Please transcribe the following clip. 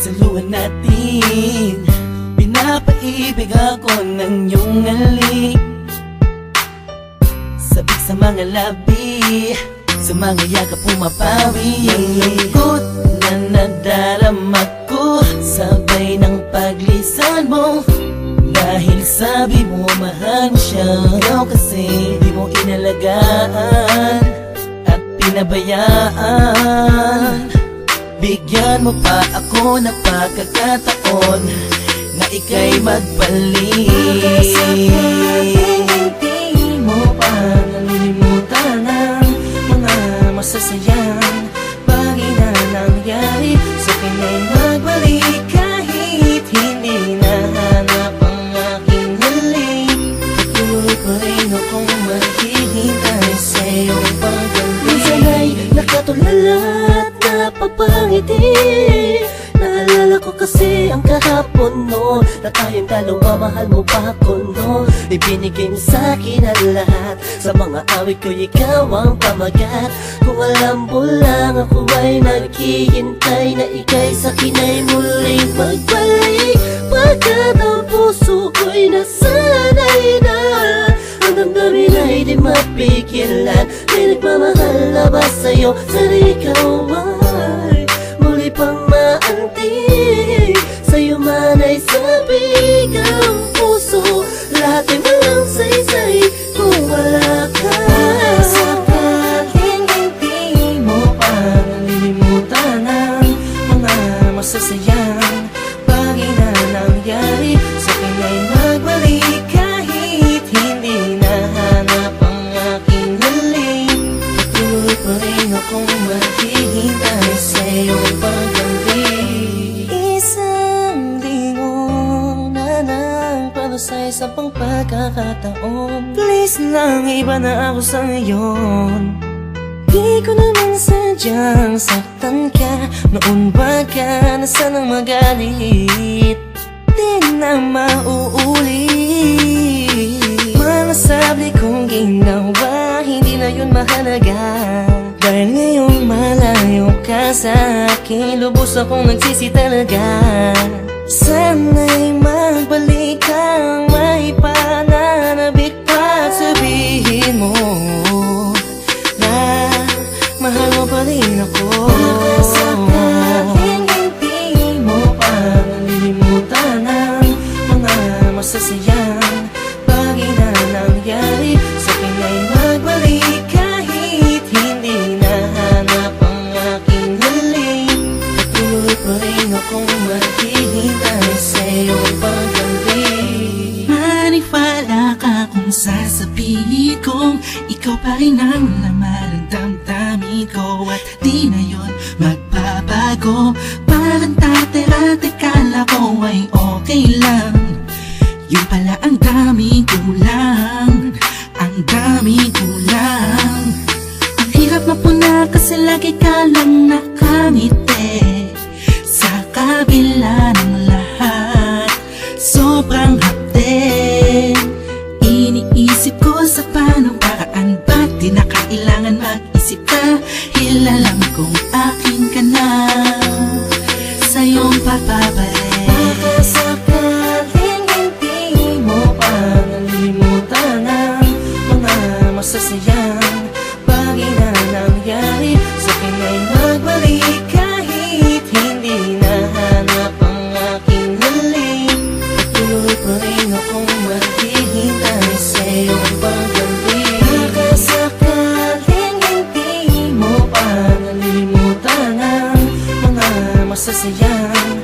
saluhan natin. Pinapaibig ako ng iyong halik, sabik sa mga labi, sa mga yakap pumapawi. Ang lungkot na nadarama ko, sabay ng paglisan mo. Dahil sabi mo mahal mo siya, ikaw kasi di mo inalagaan at pinabayaan. Bigyan mo pa ako ng pagkakataon na ika'y magbalik. Hindi mo pa nalilimutan ang mga masasayang bagay na nangyari. Sa akin ay magbalik kahit hindi nahanap ang aking halik. Patuloy pa rin akong maghihintay sa iyong pagbalik. Minsan ay nakatulala at napapangiti. Naalala ko kasi ang kahapon noon, na tayong dalawa, mahal mo pa ako noon. Ibinigay mo sa'kin ang lahat, sa mga awit ko ikaw ang pamagat. Kung alam mo lang ako ay naghihintay na ika'y sa'kin ay muling magbalik. Pagkat ang puso ko'y nasanay na, ang damdamin ay di mapigilan. May nagmamahal na ba sa'yo, sana ikaw ay muli pang maantig. Sa'yo man ay sabik ang puso, lahat ay walang saysay kung wala ka. Sakaling hindi mo pa nalilimutan ang mga masasayang bagay na nangyari. Sa akin ay magbalik kahit hindi nahanap ang aking halik. Patuloy pa rin akong maghihintay sa iyong pagbalik. Isang linggo na nang palusay sa pagkakataon. Please lang, iba na ako sa ngayon. Di ko naman sadyang saktan ka, noon ba ka na sanang magalit? Di na mauulit. Mga sabli kong ginawa, hindi na yun mahalaga. Dahil ngayong malayo ka sa akin, lubos akong nagsisi talaga. Sana'y magbalik kang may pananabik pa at sabihin mo na mahal mo pa rin ako. Sakaling hindi mo pa nalilimutan ang mga masasayang bagay na nangyari. Sa akin ay magbalik kahit hindi nahanap ang aking halik. Patuloy pa rin akong maghihintay sa iyong pagbalik. Maniwala ka kung sasabihin kong ikaw pa rin ang laman ng damdamin ko, at di na yun magbabago. Parang dati-dati kala ko ay okay lang, yun pala ang daming kulang, ang daming kulang. Ang hirap mapuna kasi lagi ka lang nakangiti, sa kabila ng lahat sobrang hapde. Iniisip ko sa paanong paraan, ba't di na kailangan mag-isip ka? Alam kong akin ka na, sa iyong papabalik. Baka sakaling hindi mo pa nalilimutan ang mga masasayang bagay na nangyari. Sa akin ay magbalik kahit hindi nahanap ang aking halik. Patuloy pa rin akong maghihintay sa iyong pagbalik. Baka sakaling hindi mo pa nalilimutan ang mga masasayang